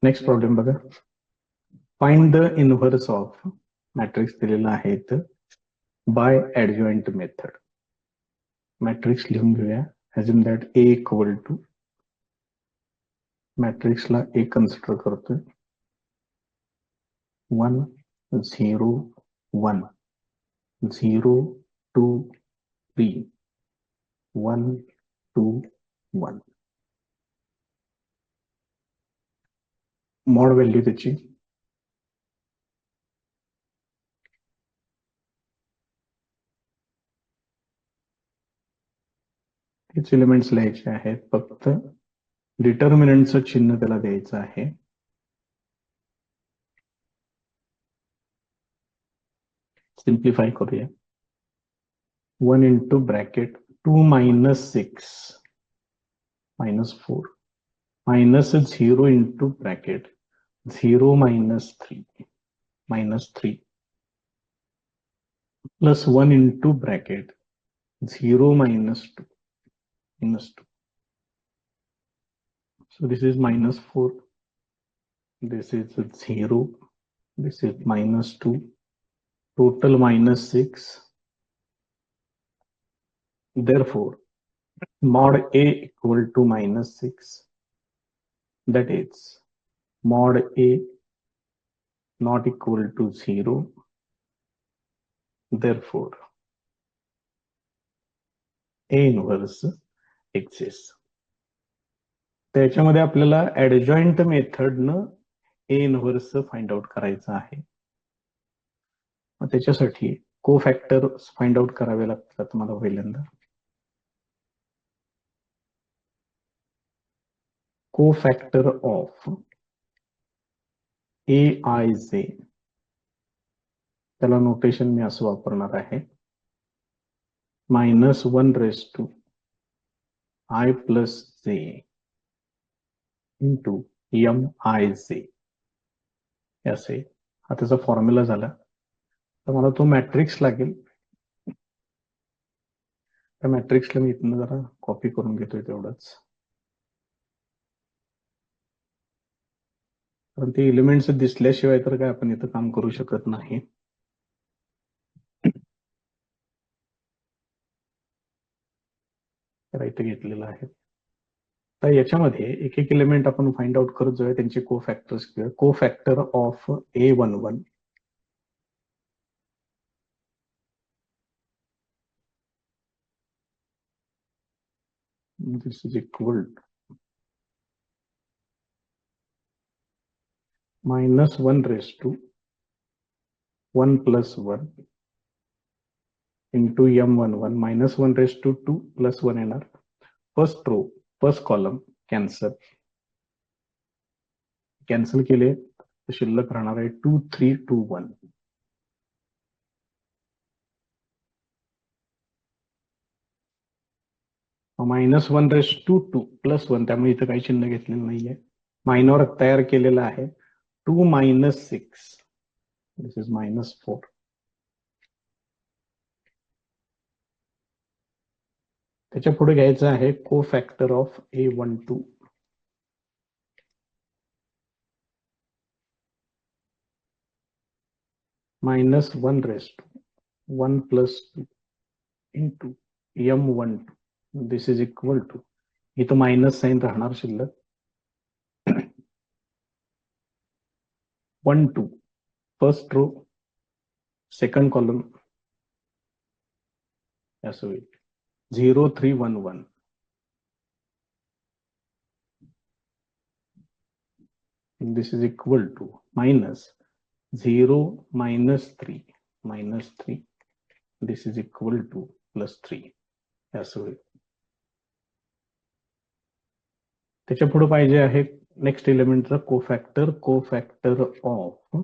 Next problem बघा. Find the inverse of matrix दिलेला आहे बाय ऍडजॉइंट मेथड. मॅट्रिक्स लिहून घेऊया. Assume that A equal to मॅट्रिक्सला ए कन्सिडर करतोय 1 0 1 0 2 3 1 2 1. मॉड व्हॅल्यू त्याची हेच एलिमेंट्स लिहायचे आहेत. फक्त डिटर्मिनंटचं चिन्ह त्याला द्यायचं आहे. सिम्प्लिफाय करूया. 1 into bracket 2 minus 6 minus 4 minus 0 into bracket 0 minus 3 minus 3 plus 1 into bracket 0 minus 2 minus 2. So this is minus 4, this is 0, this is minus 2, total minus 6. Therefore, mod A equal to minus 6. That is, mod A not equal to 0. Therefore, A inverse exists. त्याच्यामध्ये आपल्याला adjoint मेथडनं ए inverse find out करायचं आहे. मग त्याच्यासाठी को factor find out करावे लागतात तुम्हाला पहिल्यांदा. को फॅक्टर ऑफ ए आय जे, त्याला नोटेशन मी असं वापरणार आहे. -1 I plus J into MIJ असे हा त्याचा फॉर्म्युला झाला. तर मला तो मॅट्रिक्स लागेल. त्या मॅट्रिक्सला मी इथनं जरा कॉपी करून घेतोय तेवढंच, कारण ते एलिमेंट्स दिसल्याशिवाय तर काय आपण इथं काम करू शकत नाही. इथे घेतलेलं आहे. तर याच्यामध्ये एक एक एलिमेंट आपण फाइंड आउट करत जाऊया, त्यांचे को फॅक्टर्स किंवा को factor of A11 this is equal to -1 plus 1 into M11 -1 plus 1 येणार. First row first column cancel केले तर शिल्लक राहणार आहे 2 3 2 1. -1 प्लस 1, त्यामुळे इथं काही चिन्ह घेतलेलं नाहीये. मायनॉर तयार केलेला आहे 2 minus 6, दिस इज -4. त्याच्या पुढे घ्यायचं आहे cofactor of A12 -1 plus 2 into M12 this is equal to, इथं मायनस साइन राहणार शिल्लक 1 2 फर्स्ट रो सेकंड कॉलम असं होईल 0 3 1 1. This is equal to -0 -3 -3. This is equal to +3 असं होईल. त्याच्या पुढे पाहिजे आहे नेक्स्ट एलिमेंटचा cofactor of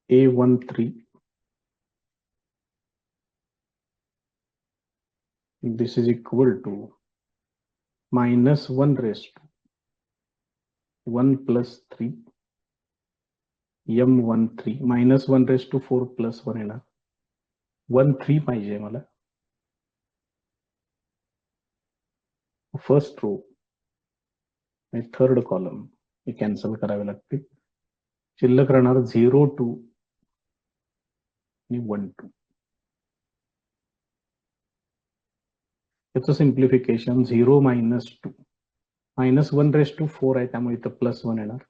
A13 this is equal to -1 plus 3 M13 -1 plus 1 येणार. 1 3 पाहिजे मला. फर्स्ट रो आणि थर्ड कॉलम हे कॅन्सल करावे लागतील. शिल्लक राहणार 0 2 आणि 1 2. याचं सिम्प्लिफिकेशन 0 मायनस 2 -1/4 आहे, त्यामुळे इथं +1 येणार.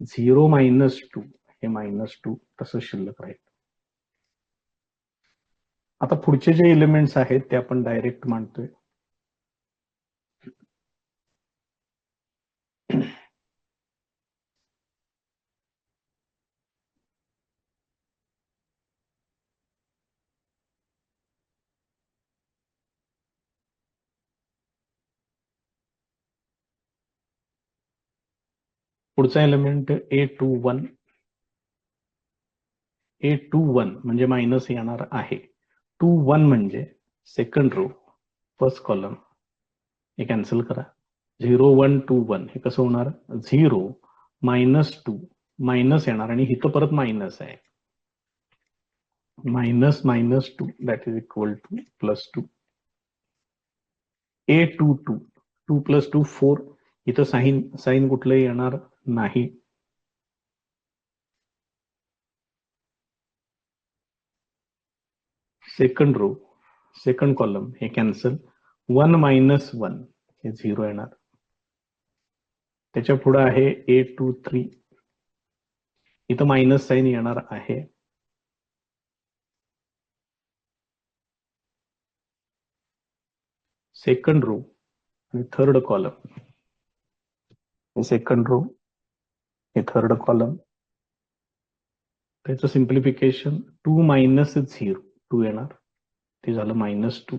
0 मायनस 2 हे -2 तसं शिल्लक राहील. आता पुढचे जे एलिमेंट्स आहेत ते आपण डायरेक्ट मांडतोय. पुढचा एलिमेंट A21 म्हणजे मायनस येणार आहे. 2 1 म्हणजे सेकंड रो फर्स्ट कॉलम हे कॅन्सल करा. 0 1 2 1 हे कसं होणार? 0 -2 मायनस येणार आणि इथं परत मायनस आहे. -2 that is equal to +2. A22 2 + 2 4 इथं साईन कुठलं येणार नाही. सेकंड रो सेकंड कॉलम हे कॅन्सल. 1 - 1 हे 0 येणार. त्याच्या पुढे आहे A23 इथं मायनस साईन येणार आहे. सेकंड रो आणि थर्ड कॉलम हे सेकंड रो हे थर्ड कॉलम. त्याचं सिम्प्लिफिकेशन 2 - 0 2 येणार, ते झालं -2.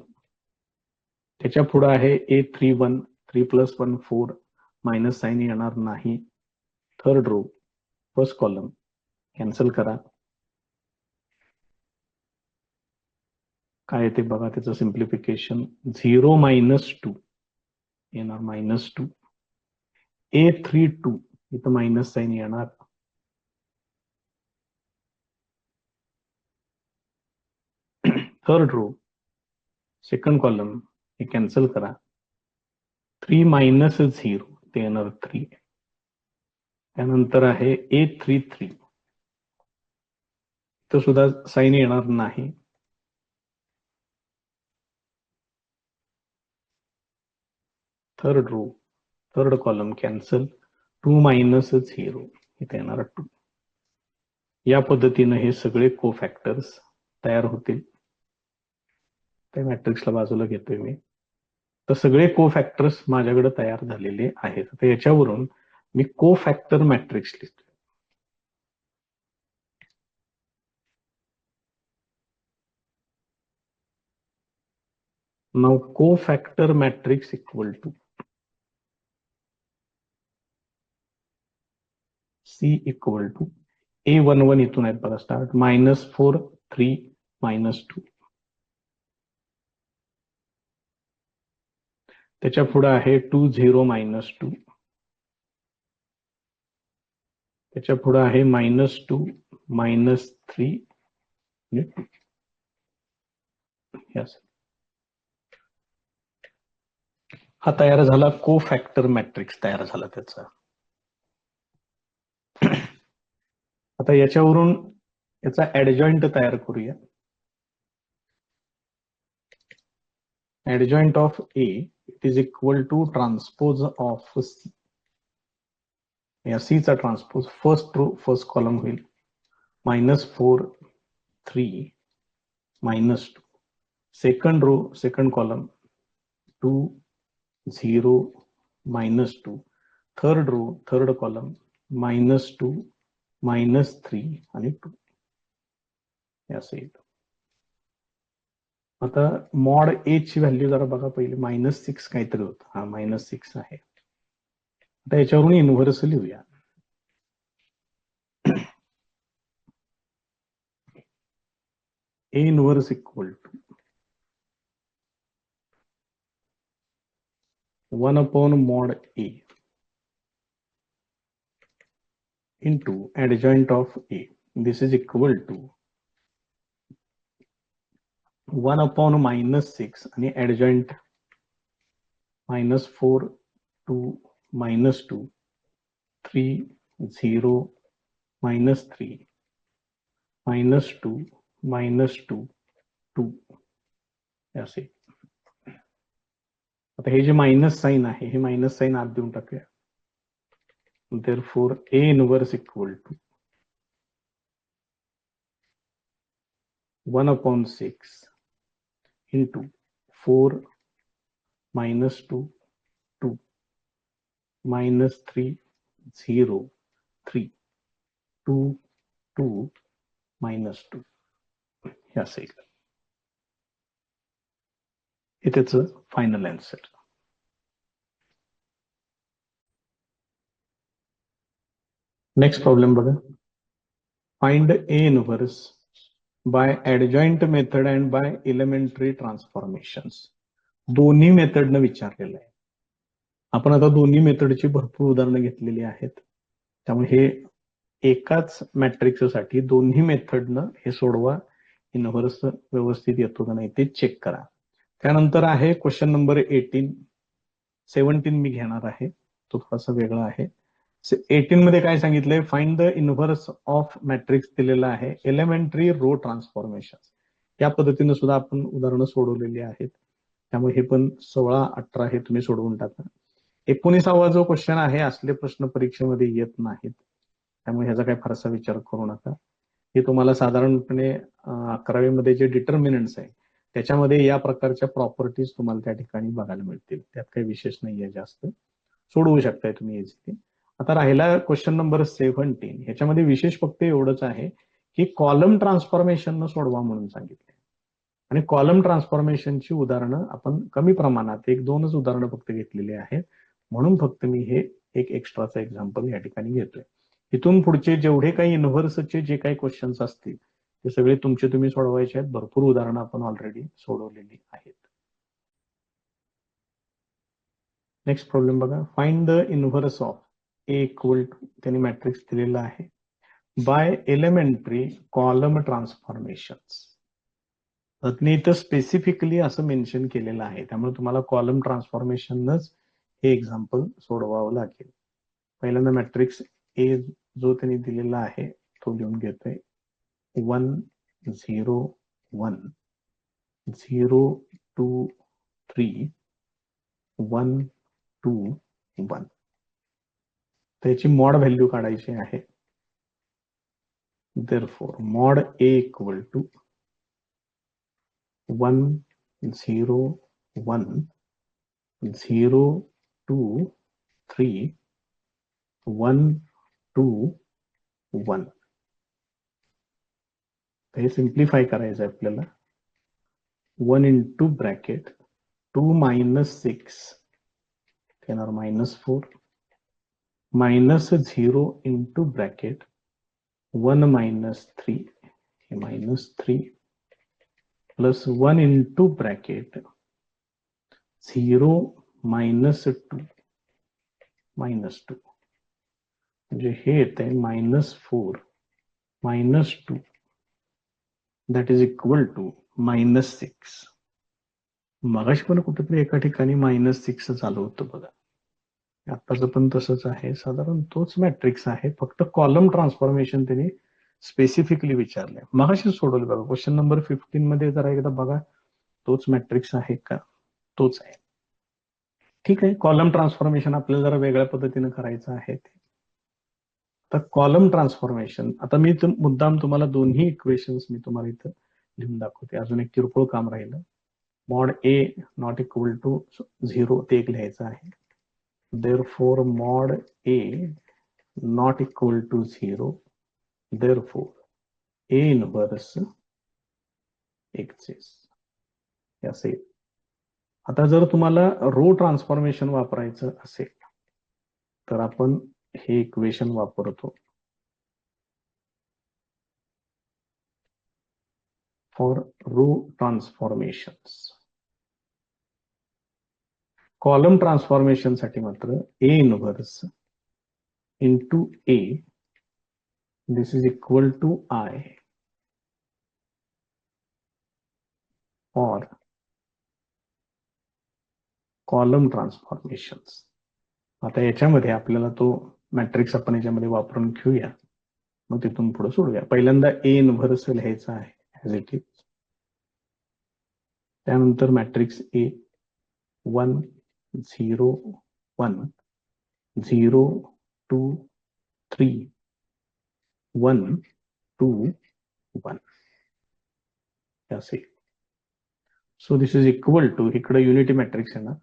त्याच्या पुढे आहे A31 3 + 1 4 मायनस साईन येणार नाही. Third row first column cancel करा. काय येते बघा त्याचं सिम्प्लिफिकेशन 0 - 2 येणार -2. A32 इथं मायनस साईन येणार. थर्ड रो सेकंड कॉलम हे कॅन्सल करा. 3 - 0 ते येणार 3. त्यानंतर आहे A33 इथं सुद्धा साईन येणार नाही. Third row third column cancel. 2 - 0 इथे येणार 2. या पद्धतीनं हे सगळे कोफॅक्टर्स तयार होतील. त्या मॅट्रिक्सला बाजूला घेतोय मी. तर सगळे कोफॅक्टर्स माझ्याकडे तयार झालेले आहेत. तर याच्यावरून मी कोफॅक्टर मॅट्रिक्स लिहितो. Now cofactor matrix equal to C equal to A11 इथून आहेत बघा स्टार्ट -4 3 -2. त्याच्या पुढे आहे 2 0 -2. त्याच्या पुढे आहे -2 -3 2. हा तयार झाला कोफॅक्टर मॅट्रिक्स तयार झाला त्याचा. आता याच्यावरून याचा ऍडजॉइंट तयार करूया. Adjoint of A it is equal to transpose of C. या C चा transpose first row first column होईल -4 3 -2. Second row second column 2 0 -2. Third row third column -2 -3 आणि 2 असं येईल. आता मॉड ए ची व्हॅल्यू जरा बघा पहिले -6 काहीतरी होतं. हा -6 आहे. आता याच्यावरून इन्व्हर्स लिहूया. A inverse equal to 1/mod A into adjoint of A. This is equal to 1/-6 आणि adjoint -4 2 -2, 3, 0, -3, -2, -2, 2 असे. आता हे जे मायनस साइन आहे हे मायनस साइन आत देऊन टाकूया. Therefore A inverse equal to 1/6 into 4 -2 2 -3 0 3 2 2 -2 हे असेल. हे त्याचं फायनल आन्सर. नेक्स्ट प्रॉब्लेम बघा. Find A inverse by adjoint method and by elementary transformations. दोन्ही मेथडनं विचारलेलं आहे. आपण आता दोन्ही मेथडची भरपूर उदाहरणं घेतलेली आहेत, त्यामुळे हे एकाच मॅट्रिक्ससाठी दोन्ही मेथडनं हे सोडवा. इनव्हर्स व्यवस्थित येतो का नाही ते चेक करा. त्यानंतर आहे क्वेश्चन नंबर 18. 17 मी घेणार आहे, तो थोडासा वेगळा आहे. 18 मध्ये काय सांगितलंय, find the inverse of matrix दिलेला आहे, एलिमेंटरी रो ट्रान्सफॉर्मेशन. या पद्धतीने सुद्धा आपण उदाहरणं सोडवलेली आहेत, त्यामुळे हे पण 16, 18 हे तुम्ही सोडवून टाका. 19वा जो क्वेश्चन आहे, असले प्रश्न परीक्षेमध्ये येत नाहीत, त्यामुळे ह्याचा काही फारसा विचार करू नका. हे तुम्हाला साधारणपणे 11वी मध्ये जे डिटर्मिनंट्स आहे त्याच्यामध्ये या प्रकारच्या प्रॉपर्टीज तुम्हाला त्या ठिकाणी बघायला मिळतील. त्यात काही विशेष नाहीये, जास्त सोडवू शकताय तुम्ही इझिली. आता राहिला क्वेश्चन नंबर 17. ह्याच्यामध्ये विशेष फक्त एवढंच आहे की कॉलम ट्रान्सफॉर्मेशन सोडवा म्हणून सांगितले, आणि कॉलम ट्रान्सफॉर्मेशनची उदाहरणं आपण कमी प्रमाणात 1-2च उदाहरणं फक्त घेतलेली आहेत, म्हणून फक्त मी हे एक एक्स्ट्राचं एक्झाम्पल या ठिकाणी घेतोय. इथून पुढचे जेवढे काही इनव्हर्सचे जे काही क्वेश्चन्स असतील ते सगळे तुमचे तुम्ही सोडवायचे आहेत. भरपूर उदाहरणं आपण ऑलरेडी सोडवलेली आहेत. नेक्स्ट प्रॉब्लेम बघा. Find the inverse of A equal to, त्यांनी मॅट्रिक्स दिलेला आहे, बाय एलिमेंटरी कॉलम ट्रान्सफॉर्मेशन्स. इथं स्पेसिफिकली असं मेन्शन केलेलं आहे, त्यामुळे तुम्हाला कॉलम ट्रान्सफॉर्मेशनच हे एक्झाम्पल सोडवावं लागेल. पहिल्यांदा मॅट्रिक्स ए जो त्यांनी दिलेला आहे तो लिहून घेतोय. 1 0 1 0 2 3 1 2 1. त्याची मॉड व्हॅल्यू काढायची आहे. Therefore mod A equal to 1 0 1 0 2 3 1 2 1. हे सिम्प्लिफाय करायचं आहे आपल्याला. 1 into ब्रॅकेट 2 - 6 येणार -4, -0 into ब्रॅकेट 1 - 3 हे -3, प्लस 1 into ब्रॅकेट 0 - 2 -2, म्हणजे हे येते -4 -2 दॅट इज इक्वल टू -6. मगाशी पण कुठेतरी एका ठिकाणी -6 चालू होतं बघा. आताच पण तसंच आहे, साधारण तोच मॅट्रिक्स आहे, फक्त कॉलम ट्रान्सफॉर्मेशन त्यांनी स्पेसिफिकली विचारलंय. मगाशी सोडवलं बघा क्वेश्चन नंबर 15 मध्ये, जरा एकदा बघा तोच मॅट्रिक्स आहे का, तोच आहे. ठीक आहे, कॉलम ट्रान्सफॉर्मेशन आपल्याला जरा वेगळ्या पद्धतीने करायचं आहे. तर कॉलम ट्रान्सफॉर्मेशन, आता मी मुद्दाम तुम्हाला दोन्ही इक्वेशन्स मी तुम्हाला इथं लिहून दाखवते. अजून एक किरकोळ काम राहिलं, mod A not equal to 0 ते एक लिहायचं आहे. Therefore mod A not equal to 0, therefore A inverse exists. असेल. आता जर तुम्हाला रो ट्रान्सफॉर्मेशन वापरायचं असेल तर आपण हे इक्वेशन वापरतो. For row transformations. Column transformation साठी मात्र A inverse into A, this is equal to I, और कॉलम ट्रान्सफॉर्मेशन्स. आता याच्यामध्ये आपल्याला तो मॅट्रिक्स आपण याच्यामध्ये वापरून घेऊया, मग तिथून पुढे सोडूया. पहिल्यांदा ए इन्व्हर्स लिहायचा आहे ॲज इट इज. त्यानंतर मॅट्रिक्स ए 1 0 1 0 2 3 1 2 1 असे. So this is equal to, इकडे युनिटी मॅट्रिक्स आहे ना,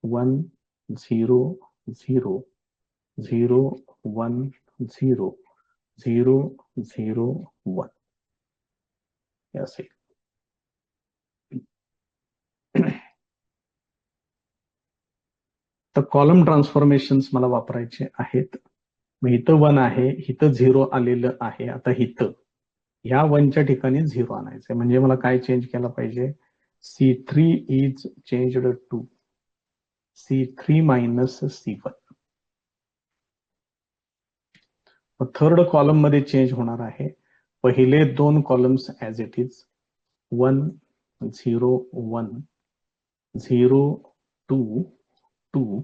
1 0 0 0 1 0 0 0 1 असे. तर कॉलम ट्रान्सफॉर्मेशन्स मला वापरायचे आहेत. मग इथं 1 आहे, इथं 0 आलेलं आहे. आता इथं ह्या 1च्या ठिकाणी 0 आणायचं, म्हणजे मला काय चेंज केला पाहिजे, C3 is changed to C3 minus C1. Third column मध्ये चेंज होणार आहे. पहिले दोन कॉलम्स ॲज इट इज 1 0 1 0 2 2.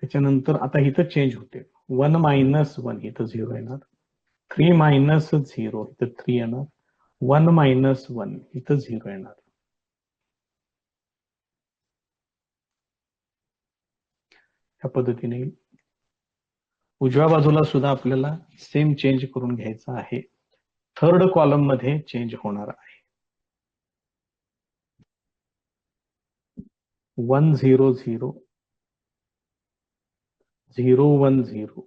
त्याच्यानंतर आता इथं चेंज होते, 1 मायनस 1 इथं 0 येणार, 3 मायनस 0 इथं 3 येणार, 1 मायनस 1 इथं 0 येणार. ह्या पद्धतीने उजव्या बाजूला सुद्धा आपल्याला सेम चेंज करून घ्यायचा आहे. थर्ड कॉलम मध्ये चेंज होणार आहे. 1 0 0 0 1 0.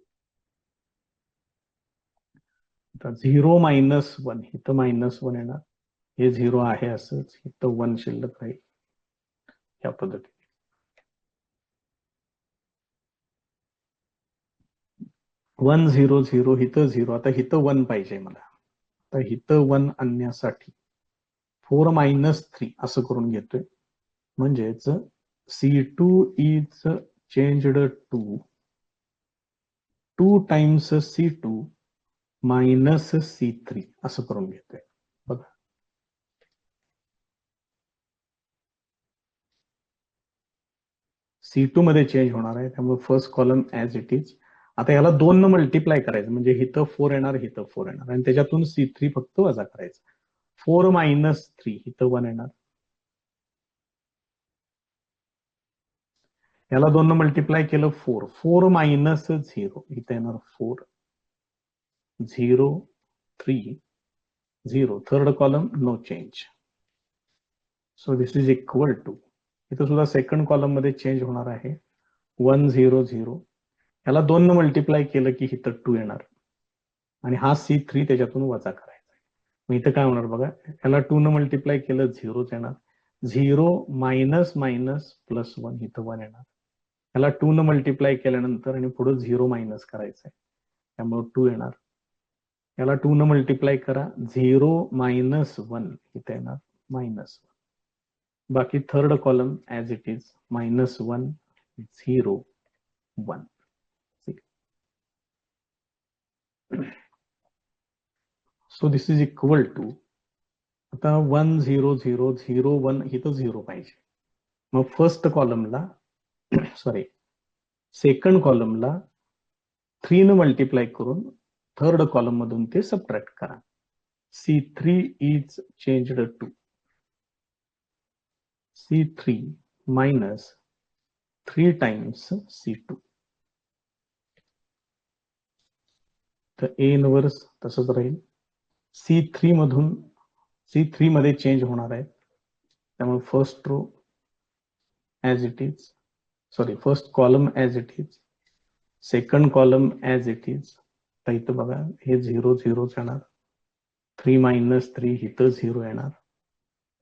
आता 0 मायनस 1 इथं मायनस 1 येणार, हे 0 आहे असंच, इथं 1 शिल्लक राहील. या पद्धतीने 1 0 0 इथं 0, आता इथं 1 पाहिजे मला. तर इथं 1 आणण्यासाठी 4 मायनस 3 असं करून घेतोय, म्हणजेच C2 is changed to 2 times C2 minus C3 असं करून घेतोय. बघा, C2 मध्ये चेंज होणार आहे, त्यामुळे first column as it is. आता याला 2 न मल्टिप्लाय करायचं, म्हणजे इथं 4 येणार, इथं 4 येणार, आणि त्याच्यातून C3 फक्त वजा करायचं. 4 मायनस 3 इथं 1 येणार, याला 2 न मल्टिप्लाय केलं 4, 4 मायनस 0 इथं येणार 4 0 3 0. Third column no change. So this is equal to, इथं सुद्धा सेकंड कॉलम मध्ये चेंज होणार आहे. 1 0 0, याला 2 न मल्टिप्लाय केलं की इथं 2 येणार, आणि हा C3 त्याच्यातून वजा करायचा. मग इथं काय होणार बघा, याला 2 न मल्टिप्लाय केलं 0 येणार, 0 मायनस मायनस प्लस 1 इथं 1 येणार. याला 2 न मल्टिप्लाय केल्यानंतर आणि पुढे 0 मायनस करायचंय, त्यामुळे 2 येणार. याला 2 न मल्टिप्लाय करा, 0 मायनस 1 इथे येणार, मायनस 1. बाकी third column as it is, minus 1 0 1. So this is equal to, आता 1 0 0 0 1 इथं 0 पाहिजे. मग फर्स्ट कॉलमला सॉरी सेकंड कॉलमला 3 न मल्टिप्लाय करून थर्ड कॉलम मधून ते सबट्रॅक्ट करा. C3 is changed to C3 minus 3 times C2. तर ए इनवर्स तसंच राहील. C3 मधून C3 मध्ये चेंज होणार आहे, त्यामुळे first row as it is, sorry first column as it is, second column as it is. तर इथं बघा, हे 0 0 येणार, 3 मायनस 3 इथं 0 येणार,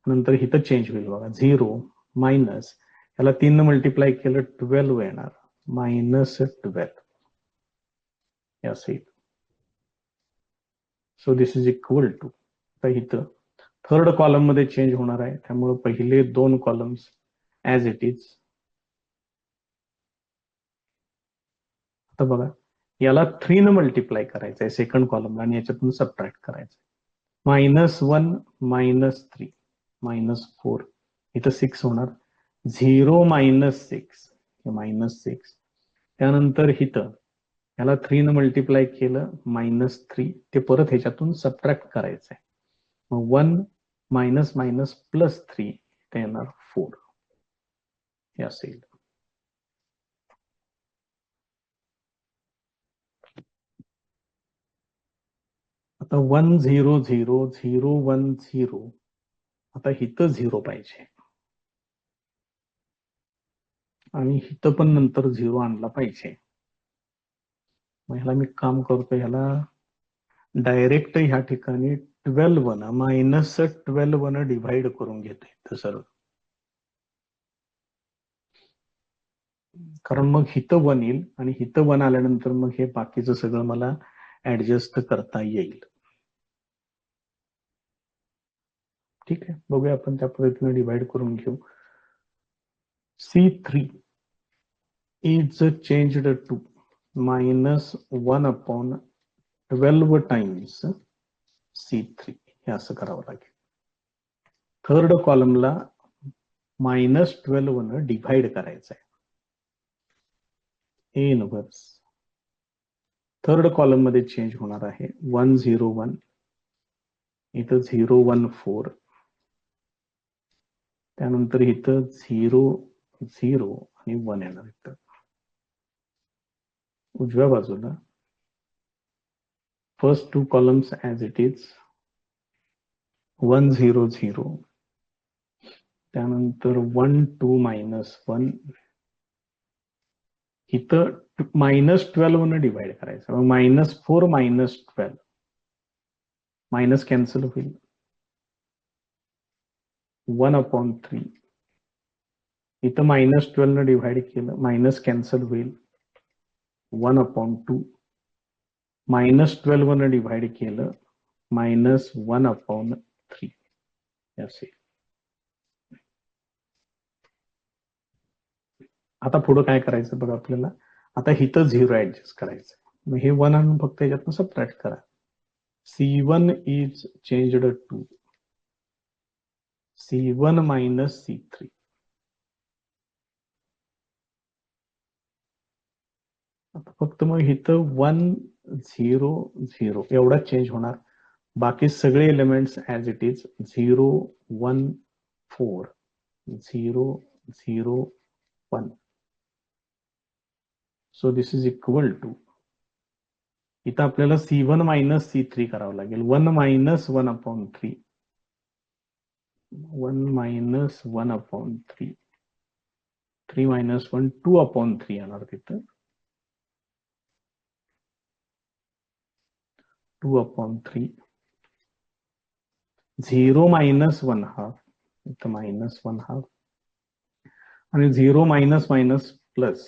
नंतर इथं चेंज होईल बघा, 0 मायनस, याला 3 न मल्टिप्लाय केलं 12 येणार, मायनस 12 असं येईल. So this is equal to, तर इथं थर्ड कॉलम मध्ये चेंज होणार आहे, त्यामुळे पहिले दोन कॉलम्स ॲज इट इज. आता बघा, याला 3 न मल्टिप्लाय करायचं आहे सेकंड कॉलमला, आणि याच्यातून सबट्रॅक्ट करायचं. मायनस 1 मायनस 3 मायनस 4 इथं 6 होणार, 0 -6 -6 त्यानंतर हिथं याला 3 न मल्टिप्लाय केलं -3 ते परत ह्याच्यातून सबट्रॅक्ट करायचंय मग 1 मायनस मायनस प्लस 3 ते येणार 4 हे असेल. आता 1 0 0 0 1 0 आता हिथं 0 पाहिजे आणि हिथं पण नंतर 0 आणला पाहिजे. मग ह्याला मी काम करतो ह्याला डायरेक्ट ह्या ठिकाणी 12 न -12 न डिव्हाइड करून घेतो इथं सरळ, कारण मग हिथं 1 येईल आणि हिथं 1 आल्यानंतर मग हे बाकीचं सगळं मला ऍडजस्ट करता येईल. ठीक आहे, बघूया आपण त्या पद्धतीने डिव्हाइड करून घेऊ. C3 is changed to -1/12 times C3 हे असं करावं लागेल. थर्ड कॉलमला -12 न डिव्हाइड करायचं आहे. ए इनव्हर्स थर्ड कॉलम मध्ये चेंज होणार आहे 1 0 1 इथं 0 1 4 त्यानंतर इथं 0 0 आणि 1 येणार. इथं उजव्या बाजूला first 2 columns as it is 1 0 0 त्यानंतर 1 2 -1 इथं -12 न डिव्हाइड करायचं -4 -12 मायनस कॅन्सल होईल 1/3 इथं -12 न डिव्हाइड केलं मायनस कॅन्सल होईल 1/2 -12 न डिव्हाइड केलं -1/3 असे. आता पुढं काय करायचं बघा आपल्याला, आता हिथं 0 ऍडजस्ट करायचं. मग हे 1 आणून फक्त याच्यातून सबट्रॅक्ट करा. C1 is changed to C1 minus C3 आता फक्त मग इथं 1 0 0 एवढा चेंज होणार, बाकी सगळे elements as it is 0 1 4 0 0 1 so this is equal to इथं आपल्याला C1 मायनस C3 करावं लागेल 1 मायनस 1/3 1 मायनस 1/3 3 मायनस 1 2/3 येणार तिथं 2/3 0 मायनस 1/2 इथं मायनस 1/2 आणि 0 मायनस मायनस प्लस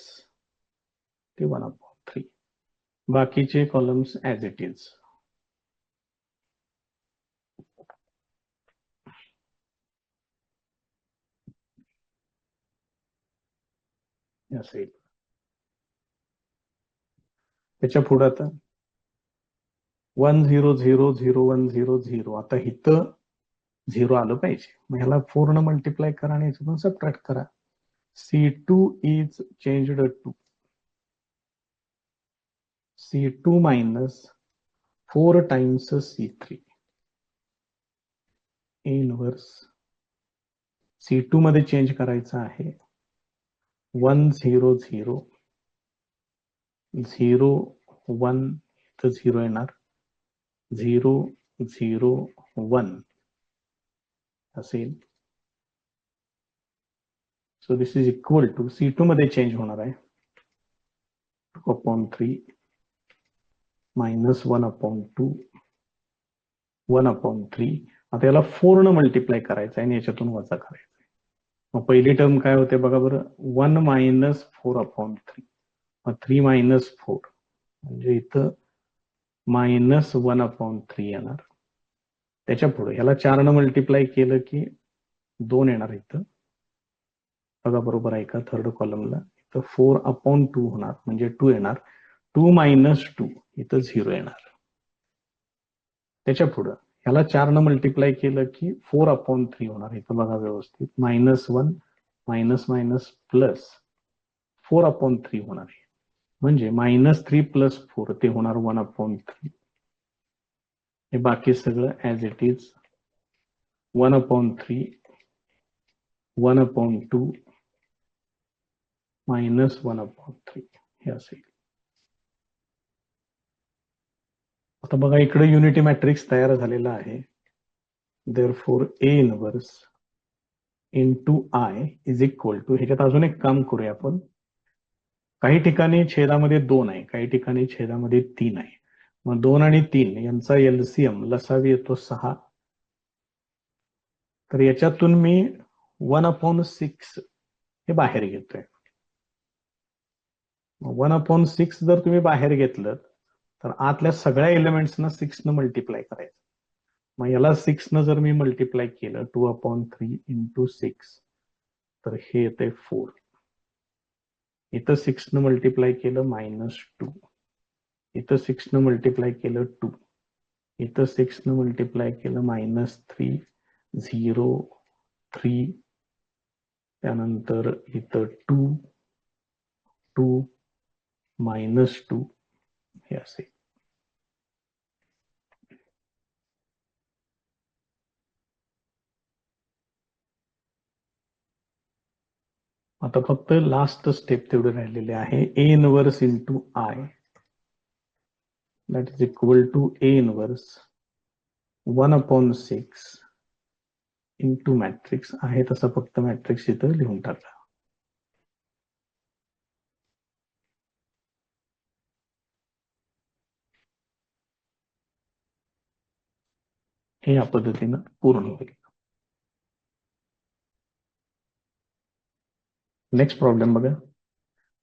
ते 1/3 बाकीचे कॉलम्स ऍज इट इज. असेल त्याच्या पुढे आता 1 0 0 0 1 0 0 आता इथं 0 आलं पाहिजे, मग ह्याला 4 न मल्टिप्लाय करा आणि याच्यातून सबट्रॅक्ट करा. C2 is changed to C2 minus 4 times C3 inverse C2 मध्ये चेंज करायचं आहे 1 0 0 0 1 तर 0 येणार 0 0 1 असेल. So this is equal to C2 मध्ये चेंज होणार आहे 2/3 मायनस 1/2 1/3 आता याला 4 न मल्टिप्लाय करायचं आहे आणि याच्यातून वजा करायचं आहे. मग पहिली टर्म काय होते बघा बरं 1 मायनस 4/3 मग 3 मायनस 4 म्हणजे इथं मायनस 1/3 येणार. त्याच्या पुढे ह्याला 4 न मल्टिप्लाय केलं की 2 येणार इथं बघा बरोबर आहे का. थर्ड कॉलमला इथं 4/2 होणार म्हणजे 2 येणार 2 मायनस 2 इथं 0 येणार. त्याच्या पुढं ह्याला 4 न मल्टिप्लाय केलं की 4/3 होणार इथं बघा व्यवस्थित -1 मायनस मायनस प्लस 4/3 होणार आहे. म्हणजे -3 + 4 ते होणार 1/3. हे बाकी सगळं ॲज इट इज 1/3 1/2 -1/3 हे असेल. आता बघा इकडे युनिटी मॅट्रिक्स तयार झालेला आहे. Therefore A inverse into I is equal to, ह्याच्यात अजून एक काम करूया आपण. काही ठिकाणी छेदामध्ये 2 आहे, काही ठिकाणी छेदामध्ये 3 आहे. मग 2 आणि 3 यांचा LCM लसावी येतो 6. तर याच्यातून मी 1/6 हे बाहेर घेतोय. 1/6 जर तुम्ही बाहेर घेतलं तर आतल्या सगळ्या एलिमेंट्सना 6 न मल्टिप्लाय करायचं. मग याला 6 न जर मी मल्टिप्लाय केलं 2/3 इंटू 6 तर हे येते 4. इथं 6 न मल्टिप्लाय केलं -2. इथं 6 न मल्टिप्लाय केलं 2. इथं 6 न मल्टिप्लाय केलं -3 0 3. त्यानंतर इथं 2 2 -2 हे असे. आता फक्त लास्ट स्टेप तेवढे राहिलेले आहे. A inverse into I that is equal to A inverse 1/6 into matrix आहे तसा फक्त मॅट्रिक्स इथं लिहून टाका. हे या पद्धतीनं पूर्ण होईल. नेक्स्ट प्रॉब्लेम बघा.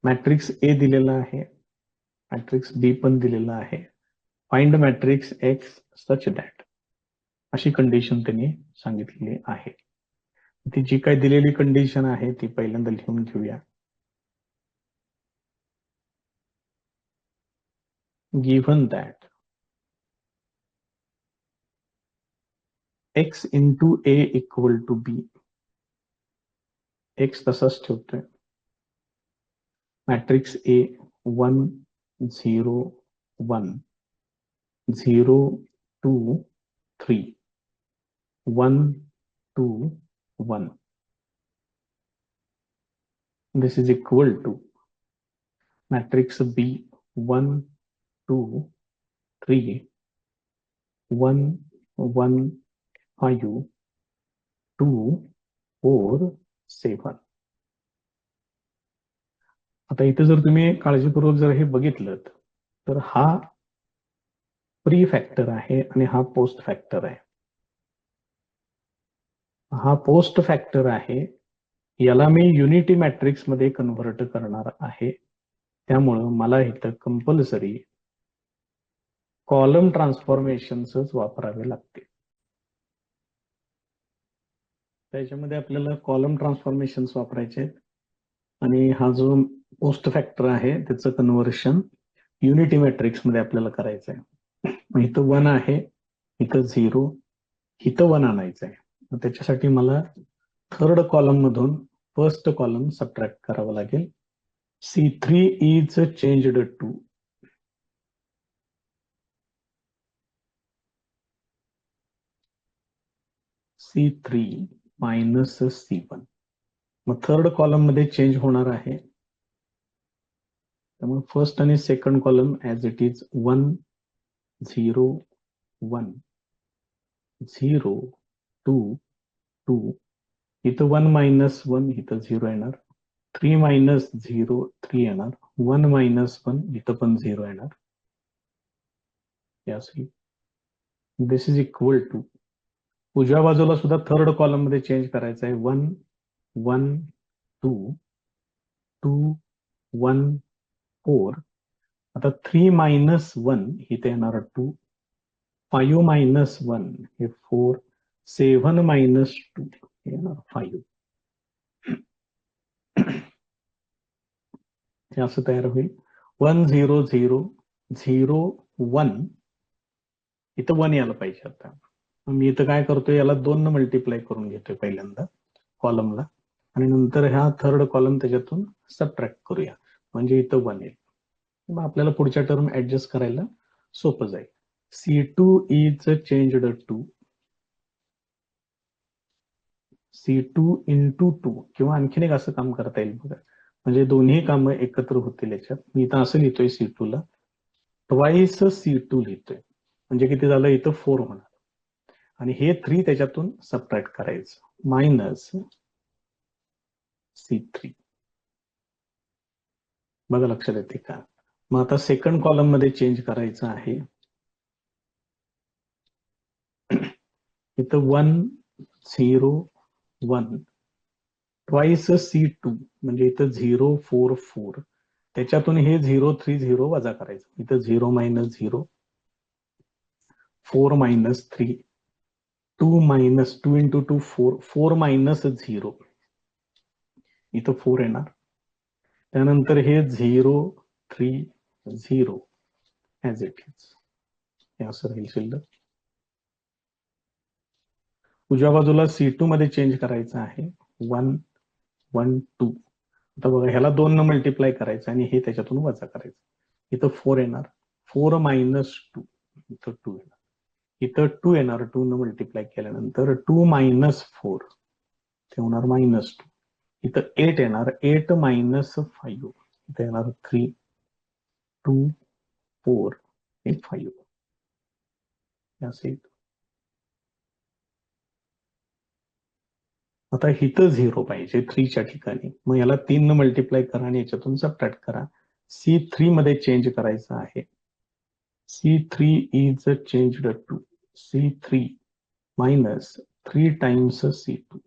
मॅट्रिक्स A दिलेला आहे, मॅट्रिक्स B पण दिलेला आहे. Find matrix X such that, अशी कंडिशन त्यांनी सांगितलेली आहे. ती जी काही दिलेली कंडिशन आहे ती पहिल्यांदा लिहून घेऊया. Given that X into A equal to B, X तसाच ठेवतोय. Matrix A 1 0 1 0 2 3 1 2 1. This is equal to matrix B 1 2 3 1 1 5 2 4 7. आता इथे जर तुम्ही काळजीपूर्वक जर हे बघितलं तर हा प्री फॅक्टर आहे आणि हा पोस्ट फॅक्टर आहे. हा पोस्ट फॅक्टर आहे, याला मी युनिटी मॅट्रिक्स मध्ये कन्व्हर्ट करणार आहे. त्यामुळं मला इथं कंपल्सरी कॉलम ट्रान्सफॉर्मेशन्सच वापरावे लागते. त्याच्यामध्ये आपल्याला कॉलम ट्रान्सफॉर्मेशन्स वापरायचे आहेत आणि हा जो पोस्ट फॅक्टर आहे त्याचं कन्व्हर्शन युनिटी मॅट्रिक्स मध्ये आपल्याला करायचं आहे. इथं 1 आहे, इथं 0, इथं 1 आणायचं आहे. त्याच्यासाठी मला थर्ड कॉलम मधून फर्स्ट कॉलम सबट्रॅक्ट करावं लागेल. C3 is changed to C3 minus C1. मग थर्ड कॉलम मध्ये चेंज होणार आहे. त्यामुळे फर्स्ट आणि second column as it is 1 0 1 0 2 2. इथं 1 मायनस 1 इथं 0 येणार. 3 मायनस 0 3 येणार. 1 मायनस 1 इथं पण 0 येणार. दिस इज इक्वल टू, उजव्या बाजूला सुद्धा थर्ड कॉलम मध्ये चेंज करायचं आहे. 1 1 2 2 1 4. आता 3 मायनस 1 इथे येणार 2. 5 मायनस 1 हे 4. 7 मायनस 2 हे येणार 5. हे असं तयार होईल. 1 0 0 0 1. इथं 1 यायला पाहिजे. आता मी इथं काय करतोय, याला 2 न मल्टिप्लाय करून घेतोय पहिल्यांदा कॉलमला. आणि नंतर हा थर्ड कॉलम त्याच्यातून सबट्रॅक्ट करूया, म्हणजे इथं 1 येईल. मग आपल्याला पुढच्या टर्म ऍडजस्ट करायला सोपं जाईल. C2 is changed to C2 into 2, किंवा आणखीन एक असं काम करता येईल बघा, म्हणजे दोन्ही कामं एकत्र होतील याच्यात. मी इथं असं लिहितोय C2 ला ट्वाईस C2 लिहितोय, म्हणजे किती झालं, इथं 4 होणार, आणि हे 3 त्याच्यातून सबट्रॅक्ट करायचं, मायनस C3. बघा लक्षात येते का? मग आता सेकंड कॉलम मध्ये चेंज करायचं आहे. इथं 1 0 1 ट्वाईस C2, म्हणजे इथं 0 4 4, त्याच्यातून हे 0 3 0 वजा करायचं. इथं 0 minus 0, 4 minus 3, 2 minus 2 into 2 4, 4 minus 0, इथं 4 येणार. त्यानंतर हे 0 3 0 ॲज इट इज, हे असं राहील शिल्लक. उजव्या बाजूला C2 मध्ये चेंज करायचं आहे, 1 1 2. आता बघा, ह्याला 2 न मल्टिप्लाय करायचं आणि हे त्याच्यातून वजा करायचं. इथं 4 येणार, 4 मायनस 2, इथं 2 येणार, इथं 2 येणार, 2 न मल्टिप्लाय केल्यानंतर 2 मायनस 4, ते होणार मायनस 2. इथं 8 येणार, 8 मायनस 5, इथं येणार 3 2 4 5, असे. आता इथं 0 पाहिजे 3च्या ठिकाणी, मग याला 3 न मल्टिप्लाय करा आणि याच्यातून सबट्रॅक्ट करा. C3 मध्ये चेंज करायचं आहे. C3 is changed to C3 minus 3 times C2.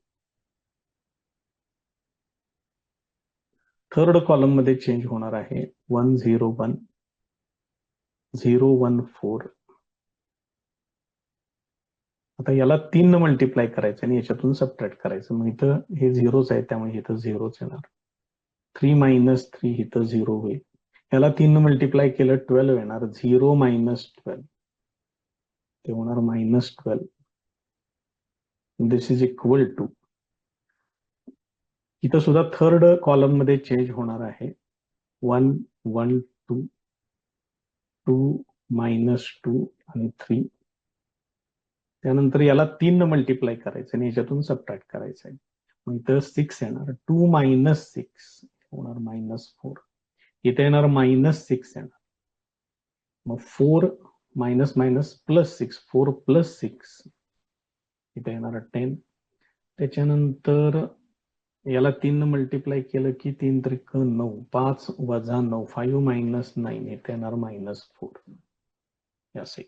Third column मध्ये चेंज होणार आहे, 1 0 1 0 1 4. आता याला 3 न मल्टिप्लाय करायचं आणि याच्यातून सबट्रॅक्ट करायचं. मग इथं हे झिरोच आहे, त्यामुळे इथं झिरोच येणार. 3 मायनस 3, इथं 0 होईल. याला 3 न मल्टिप्लाय केलं 12 येणार, 0 मायनस 12, ते होणार minus 12. This is equal to, इथं सुद्धा थर्ड कॉलम मध्ये चेंज होणार आहे, 1 1 2 2 मायनस 2 आणि 3. त्यानंतर याला 3 न मल्टिप्लाय करायचं आणि याच्यातून सबट्रॅक्ट करायचं आहे. मग इथं 6 येणार, 2 मायनस 6 होणार मायनस 4, इथे येणार मायनस 6 येणार. मग 4 मायनस मायनस प्लस 6, 4 प्लस 6, इथे येणार 10. त्याच्यानंतर याला 3 न मल्टिप्लाय केलं की 3 त्रिक 9, 5 वजा 9, 5 मायनस 9, इथे येणार मायनस 4, असे.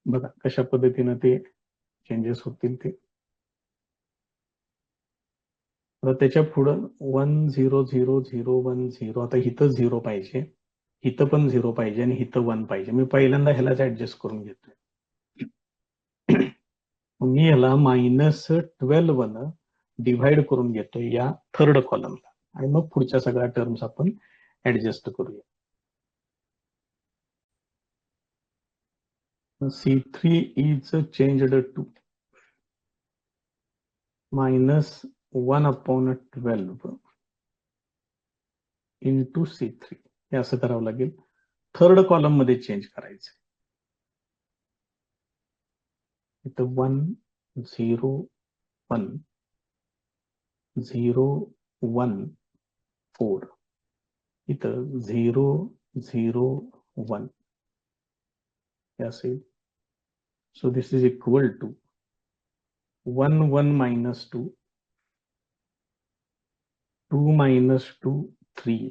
बघा कशा पद्धतीनं ते चेंजेस होतील ते. आता त्याच्या पुढं 1 0 0 0 1 0. आता इथं 0 पाहिजे, इथं पण 0 पाहिजे आणि इथं 1 पाहिजे. मी पहिल्यांदा ह्यालाच ऍडजस्ट करून घेतोय. मी ह्याला मायनस 12 न डिव्हाइड करून घेतोय या थर्ड कॉलमला, आणि मग पुढच्या सगळ्या टर्म्स आपण ऍडजस्ट करूया. C3 is changed to minus 1 upon 12 into C3, हे असं करावं लागेल. थर्ड कॉलम मध्ये चेंज करायचं. इथं 1 0 1 0 1 4, इथं 0 0 1, हे असेल. So this is equal to 1 1 minus 2, 2 minus 2 3.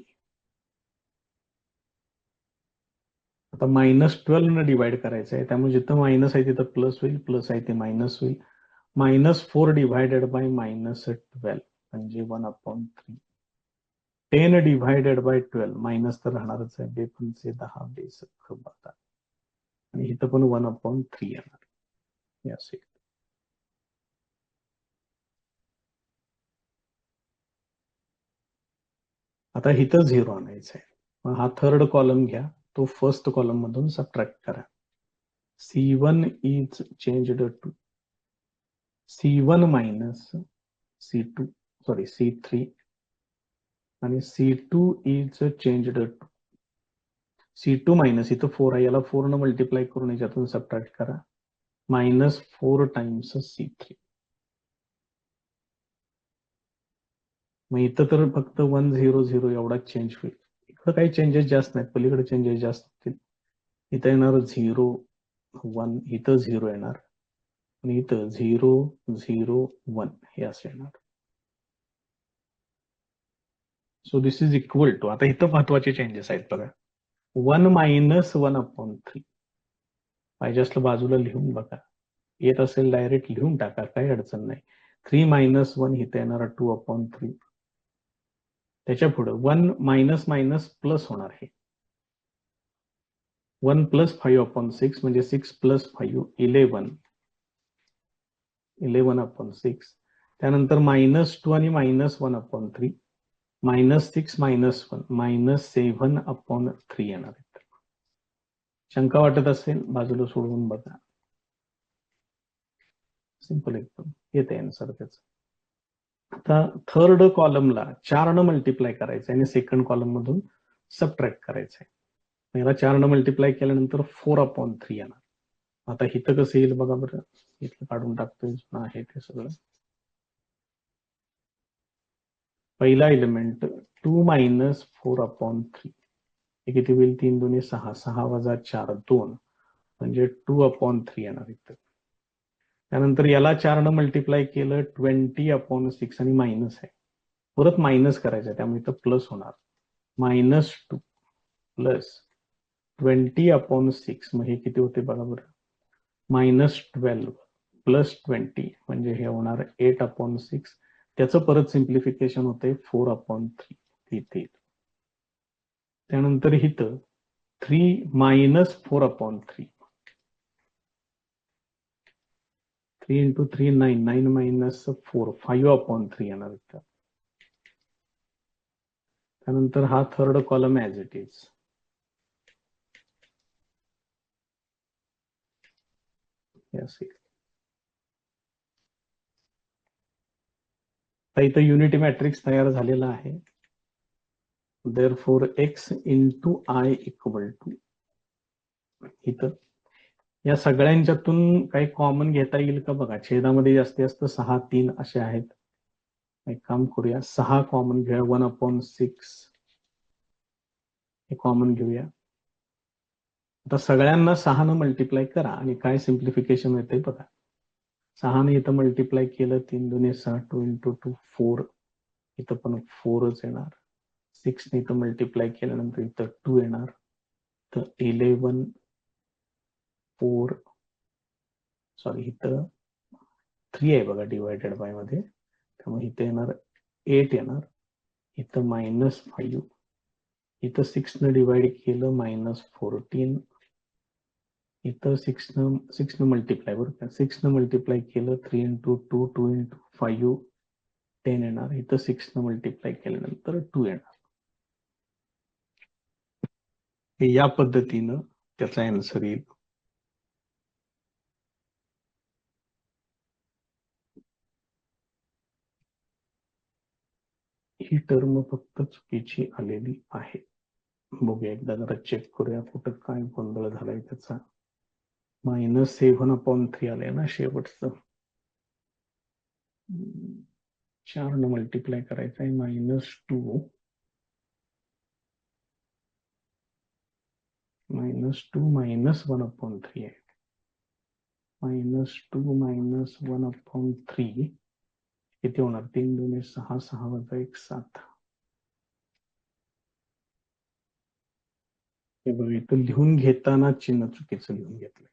आता मायनस 12 न डिवाइड करायचं आहे, त्यामुळे जिथं मायनस आहे तिथं प्लस होईल, प्लस आहे ते मायनस होईल. मायनस 4 डिवायडेड बाय मायनस 12, म्हणजे 1 अपॉन 3. 10 डिवायडेड बाय 12, मायनस तर राहणारच आहे, 2 पंचे 10, 2 12, आणि इथं पण 1 अपॉन 3 येणार, हे असेल. आता इथं 0 आणायचं आहे. मग हा थर्ड कॉलम घ्या, तो फर्स्ट कॉलम मधून सबट्रॅक्ट करा. C1 is changed to C1 minus C2 sorry C3 आणि C2 is changed to C2 minus इथं 4 आहे, याला 4 न मल्टिप्लाय करून याच्यातून सबट्रॅक्ट करा, -4 टाइम्स C3. मग इथं तर फक्त 1 0 0 एवढा चेंज होईल. इकडं काही चेंजेस जास्त नाहीत, पलीकडे चेंजेस जास्त होतील. इथं येणार 0 1, इथं 0 येणार आणि इथं 0 0 1 हे असं येणार. So this is equal to, आता इथं महत्वाचे चेंजेस आहेत बघा, 1 - 1/3. पाहिजे असलं बाजूला लिहून बघा, येत असेल डायरेक्ट लिहून टाका, काही अडचण नाही. 3 - 1 इथं येणार 2/3. त्याच्या पुढे 1 मायनस मायनस प्लस होणार आहे, 1 + 5/6 म्हणजे 6 + 5 11 11/6. त्यानंतर -2 आणि -1/3, -6 -1 -7/3 येणार आहेत. शंका वाटत असेल बाजूला सोडवून बघा, सिंपल एकदम येते आन्सर त्याचं. आता थर्ड कॉलमला 4 न मल्टिप्लाय करायचं आणि सेकंड कॉलम मधून सबट्रॅक्ट करायचं आहे. याला 4 न मल्टिप्लाय केल्यानंतर 4/3 येणार. आता इथं कसं येईल बघा बरं, इथलं काढून टाकतोय आहे ते सगळं. पहिला एलिमेंट 2 - 4/3 हे किती होईल, 3 2 6, 6 - 4 2 म्हणजे 2/3 येणार इथं. त्यानंतर याला 4 न मल्टिप्लाय केलं 20/6 आणि मायनस आहे, परत मायनस करायचं आहे, त्यामुळे इथं प्लस होणार, -2 प्लस 20/6 मग हे किती होते बघा बरं, -12 प्लस 20 म्हणजे हे होणार 8/6. त्याचं परत सिम्प्लिफिकेशन होते 4/3 इथे. त्यानंतर इथं 3 - 4/3, 3 × 3 9, 9 - 4 5/3 येणार इथं. त्यानंतर हा third column as it is. इथं युनिटी मॅट्रिक्स तयार झालेला आहे. therefore x into I equal to, इथं या सगळ्यांच्यातून काही कॉमन घेता येईल का बघा, छेदामध्ये जास्तीत जास्त 6 3 असे आहेत. एक काम करूया, 6 कॉमन घेऊया, 1/6 हे कॉमन घेऊया. आता सगळ्यांना 6 न मल्टिप्लाय करा आणि काय सिम्प्लिफिकेशन येते बघा. 6 ने इथं मल्टिप्लाय केलं, 3 2 6, 2 × 2 4, इथं पण 4च येणार. 6 ने इथं मल्टिप्लाय केल्यानंतर इथं 2 येणार, तर 11 4 सॉरी इथं 3 आहे बघा डिवायडेड बाय मध्ये, त्यामुळे इथं येणार 8 येणार, इथं -5, इथं 6 न डिवाइड केलं -14, इथं 6 न मल्टिप्लाय बरं का, 6 न मल्टिप्लाय केलं 3 × 2 2 × 5 10 येणार, इथं 6 न मल्टिप्लाय केल्यानंतर 2 येणार. हे या पद्धतीनं त्याचा आन्सर येईल. ही टर्म फक्त चुकीची आलेली आहे. बघूया एकदा, जरा चेक करूया कुठं काय गोंधळ झालाय त्याचा. -7/3 आलंय ना शेवटचं, 4 न मल्टिप्लाय करायचं आहे, -2 -1/3 आहे, -2 -1/3 किती होणार, 3 2 6, 6 - 1 7. हे बघा इथं लिहून घेताना चिन्ह चुकीचं लिहून घेतलंय,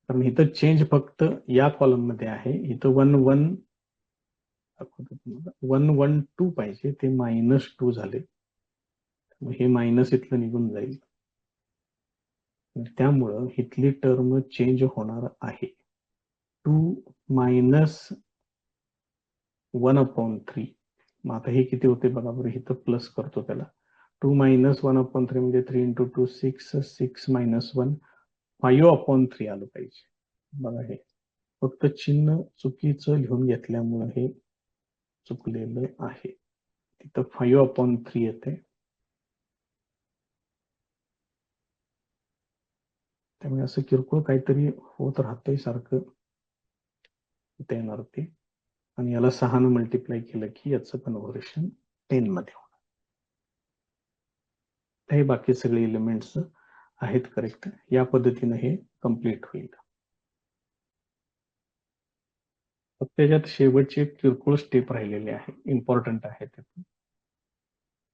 कारण इथं चेंज फक्त या कॉलम मध्ये आहे. इथं 1 1 1 1 2 पाहिजे, ते -2 झाले, हे मायनस इथलं निघून जाईल, त्यामुळं इथली टर्म चेंज होणार आहे. 2 - 1/3, मग आता हे किती होते बघा बरं, इथं प्लस करतो त्याला, 2 - 1/3 म्हणजे 3 × 2 6, 6 - 1 5/3 आलं पाहिजे बघा, हे फक्त चिन्ह चुकीचं लिहून घेतल्यामुळे हे चुकलेलं आहे. तिथं 5/3 येते, त्यामुळे असं किरकोळ काहीतरी होत राहतंय सारखं. इथे येणार ते, आणि याला 6 ने मल्टिप्लाय केलं की याचं कन्व्हर्शन 10 मध्ये होणार. हे बाकी सगळे एलिमेंट्स आहेत करेक्ट. या पद्धतीने हे कम्प्लीट होईल. फक्त त्याच्यात शेवटची एक किरकोळ स्टेप राहिलेली आहे, इम्पॉर्टंट आहे ते.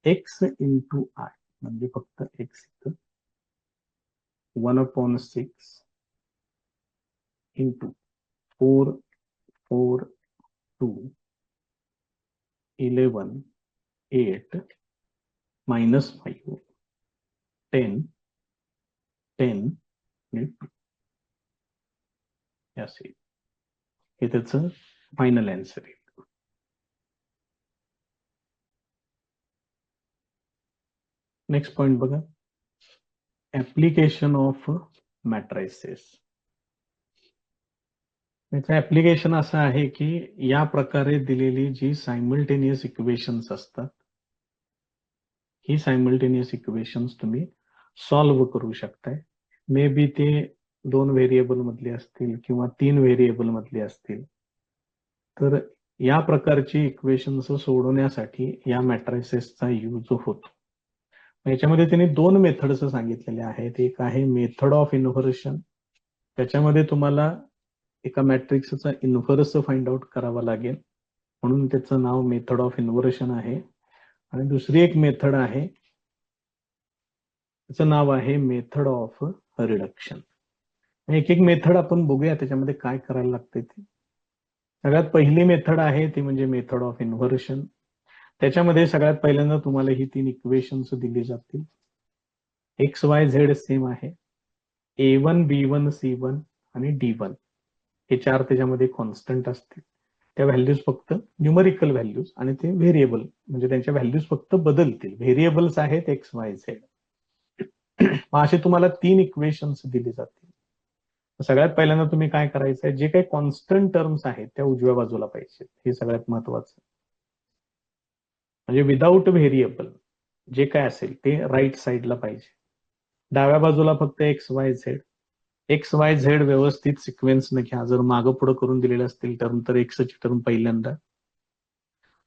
x इंटू आय म्हणजे फक्त x इथं 1/6 इंटू 4 4 2 11 8 -5 10 10 आणि 2 असे हे त्याचं फायनल आन्सर आहे. नेक्स्ट पॉइंट बघा, ऍप्लिकेशन ऑफ मॅट्रायसेस. याचं ऍप्लिकेशन असं आहे की या प्रकारे दिलेली जी सायमल्टेनियस इक्वेशन्स असतात, ही सायमल्टेनियस इक्वेशन्स तुम्ही सॉल्व्ह करू शकताय. मे बी ते 2 व्हेरिएबल मधले असतील किंवा 3 व्हेरिएबल मधले असतील. तर या प्रकारची इक्वेशन्स सोडवण्यासाठी या मॅट्रायसेसचा यूज होतो. याच्यामध्ये त्यांनी 2 मेथड्स सांगितलेले आहेत. एक आहे मेथड ऑफ इन्व्हर्शन, त्याच्यामध्ये तुम्हाला एका मॅट्रिक्सचा इन्व्हर्स फाइंड आउट करावा लागेल, म्हणून त्याचं नाव मेथड ऑफ इन्व्हर्शन आहे. आणि दुसरी एक मेथड आहे, त्याचं नाव आहे मेथड ऑफ रिडक्शन. एक एक मेथड आपण बघूया त्याच्यामध्ये काय करायला लागते ते. सगळ्यात पहिली मेथड आहे ती म्हणजे मेथड ऑफ इन्व्हर्शन. त्याच्यामध्ये सगळ्यात पहिल्यांदा तुम्हाला ही 3 इक्वेशन्स दिली जातील. एक्स वाय झेड सेम आहे, A1 B1 C1 आणि D1 हे 4 त्याच्यामध्ये कॉन्स्टंट असतील. त्या व्हॅल्यूज फक्त न्यूमरिकल व्हॅल्यूज आणि ते व्हेरिएबल म्हणजे त्यांच्या व्हॅल्यूज फक्त बदलतील. व्हेरिएबल्स आहेत एक्स वाय झेड. असे तुम्हाला 3 इक्वेशन्स दिली जातील. सगळ्यात पहिल्यांदा तुम्ही काय करायचंय, जे काही कॉन्स्टंट टर्म्स आहेत त्या उजव्या बाजूला पाहिजेत, हे सगळ्यात महत्वाचं. म्हणजे विदाऊट व्हेरिएबल जे काय असेल ते राईट साईडला पाहिजे. डाव्या बाजूला फक्त x Y Z. X Y Z व्यवस्थित सिक्वेन्सने घ्या. जर मागं पुढं करून दिलेले असतील टर्म तर एक्स ची टर्म पहिल्यांदा,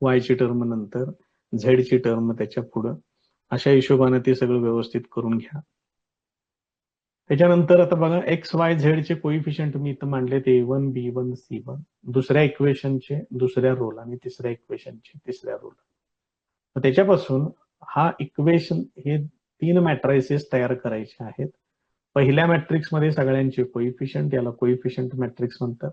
वाय ची टर्म नंतर, झेड ची टर्म त्याच्या पुढं, अशा हिशोबाने ते सगळं व्यवस्थित करून घ्या. त्याच्यानंतर आता बघा, एक्स वाय झेड चे कोइफिशियंट मी इथं मांडलेत A1 B1 C1, दुसऱ्या इक्वेशनचे दुसऱ्या रोल आणि तिसऱ्या इक्वेशनचे तिसऱ्या रोल. त्याच्यापासून हा इक्वेशन हे 3 मॅट्रायसेस तयार करायचे आहेत. पहिल्या मॅट्रिक्स मध्ये सगळ्यांचे कोइफिशियंट, याला कोइफिशियंट मॅट्रिक्स म्हणतात.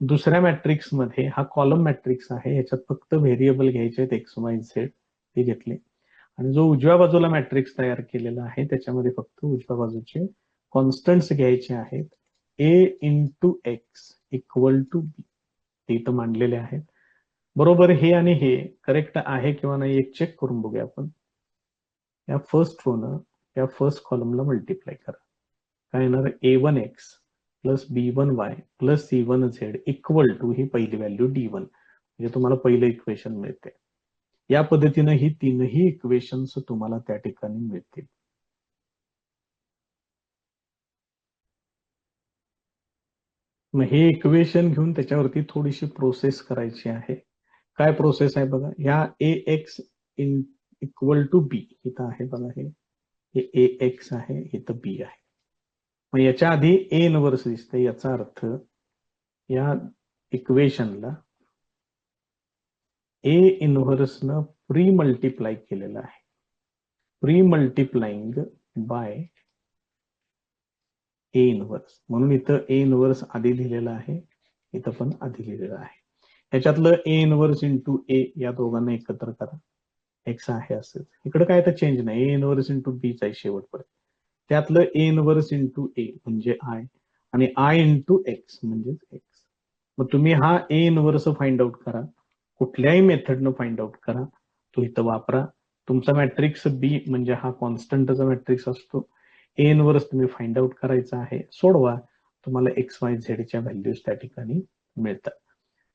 दुसऱ्या मॅट्रिक्स मध्ये हा कॉलम मॅट्रिक्स आहे, याच्यात फक्त व्हेरिएबल घ्यायचे आहेत एक्स वाय झेड, ते घेतले. आणि जो उजव्या बाजूला मॅट्रिक्स तयार केलेला आहे त्याच्यामध्ये फक्त उजव्या बाजूचे कॉन्स्टंट्स घ्यायचे आहेत. A into X equal to B, ते इथं मांडलेले आहेत. बरोबर हे आणि हे करेक्ट आहे किंवा नाही एक चेक करून बघूया आपण. या फर्स्ट रोनं या फर्स्ट कॉलमला मल्टिप्लाय करा. काय येणार, A1x plus B1y plus C1z equal to ही पहिली व्हॅल्यू D1, म्हणजे तुम्हाला पहिलं इक्वेशन मिळते. या पद्धतीने ही 3ही इक्वेशन्स तुम्हाला त्या ठिकाणी मिळतील. मग हे इक्वेशन घेऊन त्याच्यावरती थोडीशी प्रोसेस करायची आहे. काय प्रोसेस आहे बघा, या Ax इक्वल टू बी इथं आहे बघा, हे Ax आहे, इथं बी आहे. मग याच्या आधी A इनव्हर्स दिसते, याचा अर्थ या इक्वेशनला A इनव्हर्सनं प्री मल्टिप्लाय केलेलं आहे. Pre multiplying by A inverse, म्हणून इथं A इनव्हर्स आधी लिहिलेला आहे, इथं पण आधी लिहिलेलं आहे. याच्यातलं A इनव्हर्स इंटू A या दोघांना एकत्र करा, एक्स आहे असंच. इकडे काय तर चेंज नाही, A इनव्हर्स इंटू बी चा शेवटपर्यंत. त्यातलं A इनव्हर्स इंटू A म्हणजे आय, आणि आय इंटू एक्स म्हणजे एक्स. मग तुम्ही हा A इनव्हर्स फाइंड आउट करा, कुठल्याही मेथडनं फाइंड आउट करा, तो इथं वापरा. तुमचा मॅट्रिक्स बी म्हणजे हा कॉन्स्टंटचा मॅट्रिक्स असतो. A इनव्हर्स तुम्ही फाइंड आउट करायचा आहे, सोडवा. तुम्हाला XYZ च्या व्हॅल्यूज त्या ठिकाणी मिळतात।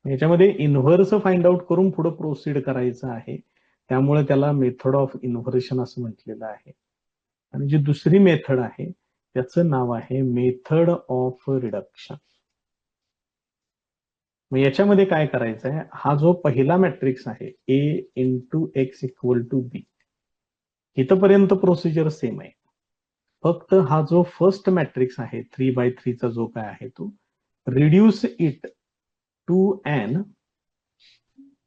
याच्यामध्ये इन्व्हर्स फाइंड आउट करून पुढे प्रोसीड करायचं आहे, त्यामुळे त्याला मेथड ऑफ इन्व्हर्शन असं म्हटलेलं आहे। आणि जी दुसरी मेथड आहे त्याचं नाव आहे मेथड ऑफ रिडक्शन। मग याच्यामध्ये काय करायचं आहे, हा जो पहिला मॅट्रिक्स आहे A into X equal to B, इथपर्यंत प्रोसिजर सेम आहे। फक्त हा जो फर्स्ट मॅट्रिक्स आहे 3x3 चा जो काय आहे तो reduce it to an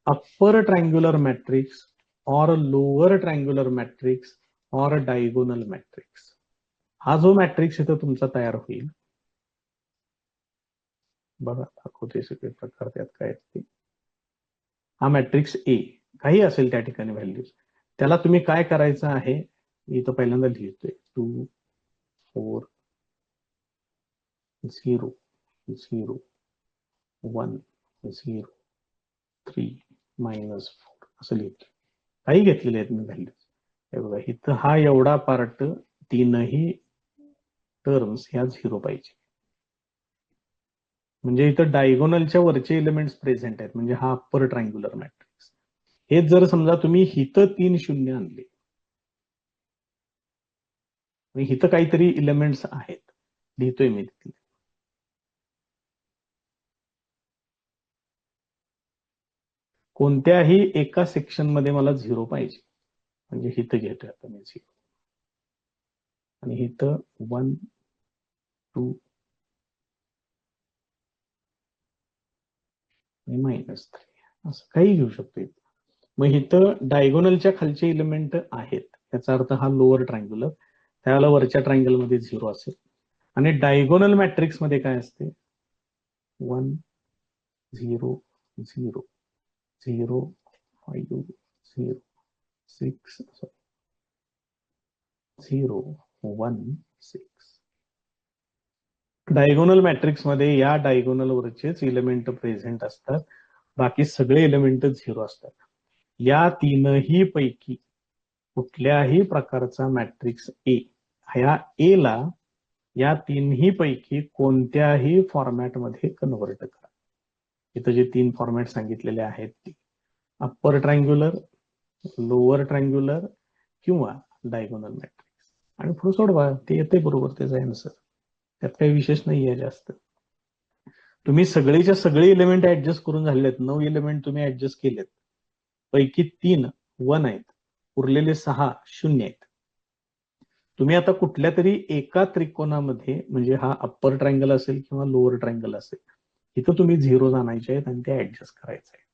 upper triangular matrix और लोअर ट्रायंग्युलर मॅट्रिक्स और डायगोनल मॅट्रिक्स। हा जो मॅट्रिक्स इथं तुमचा तयार होईल बघा, दाखवते सगळे प्रकार त्यात काय असते। हा मॅट्रिक्स ए काही असेल त्या ठिकाणी व्हॅल्यूज, त्याला तुम्ही काय करायचं आहे, इथं पहिल्यांदा लिहितोय 2 4 0 0 1 0 3 -4 असं लिहितोय। काही घेतलेले आहेत मी व्हॅल्यूज, हे बघा इथं हा एवढा पार्ट तीनही टर्म्स ह्या 0 पाहिजे, म्हणजे इथं डायगोनलच्या वरचे एलिमेंट्स प्रेझेंट आहेत, म्हणजे हा अप्पर ट्रायंग्युलर मॅट्रिक्स। हेच जर समजा तुम्ही हिथं 3 शून्य आणले, हिथं काहीतरी एलिमेंट्स आहेत, लिहितोय मी तिथे, कोणत्याही एका सेक्शन मध्ये मला 0 पाहिजे, म्हणजे हिथं घेतोय आता मी 0 आणि हिथं 1 2 -3 असं काही घेऊ शकतो। मग इथं डायगोनलच्या खालचे एलिमेंट आहेत, याचा अर्थ हा लोअर ट्रायंग्युलर, त्याला वरच्या ट्रायंगल मध्ये 0 असेल। आणि डायगोनल मॅट्रिक्स मध्ये काय असते 1 0 0 0 5 0 6 0 1 6। डायगोनल मॅट्रिक्स मध्ये या डायगोनल वरचेच एलिमेंट प्रेझेंट असतात, बाकी सगळे एलिमेंट 0 असतात। या तीनही पैकी कुठल्याही प्रकारचा मॅट्रिक्स ए, ह्या ए ला या तीनही पैकी कोणत्याही फॉर्मॅटमध्ये कन्व्हर्ट करा। इथं जे 3 फॉर्मॅट सांगितलेले आहेत ते अप्पर ट्रायंग्युलर, लोअर ट्रायंग्युलर किंवा डायगोनल मॅट्रिक्स, आणि पुढे सोडवा, ते येते बरोबर त्याचा आन्सर, त्यात काही विशेष नाहीये जास्त। तुम्ही सगळेच्या सगळे एलिमेंट ऍडजस्ट करून झालेत, 9 एलिमेंट तुम्ही ऍडजस्ट केलेत, पैकी 3 1 आहेत, उरलेले 6 0 आहेत। तुम्ही आता कुठल्या तरी एका त्रिकोणामध्ये, म्हणजे हा अप्पर ट्रायंगल असेल किंवा लोअर ट्रायंगल असेल, इथं तुम्ही 0 आणायचे आहेत आणि ते ऍडजस्ट करायचे आहे।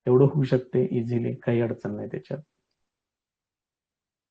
एवढं होऊ शकते इझिली, काही अडचण नाही त्याच्यात।